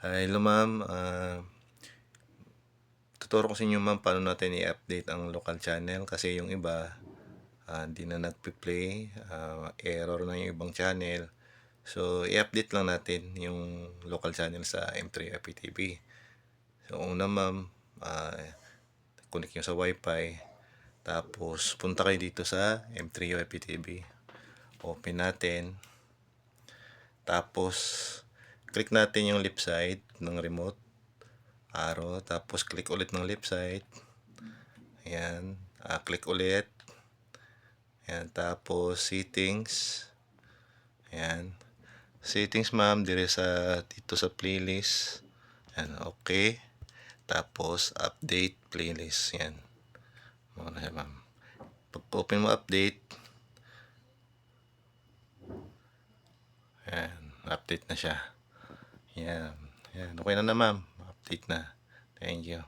Hello ma'am, tuturo ko sa inyo ma'am paano natin i-update ang local channel kasi yung iba hindi na nagpi-play, error na yung ibang channel. So i-update lang natin yung local channel sa M3 FPTV. So una ma'am, connect nyo sa wifi, tapos punta kayo dito sa M3 FPTV, open natin, tapos click natin yung left side ng remote arrow, tapos click ulit ng left side. Ayan, click ulit. Ayan, tapos settings. Ayan, settings ma'am, dire sa dito sa playlist. Ayan, okay. Tapos update playlist. Ayan, muna siya ma'am. Pag open mo update, ayan, update na siya. Ayan, ayan, okay na ma'am, update na. Thank you.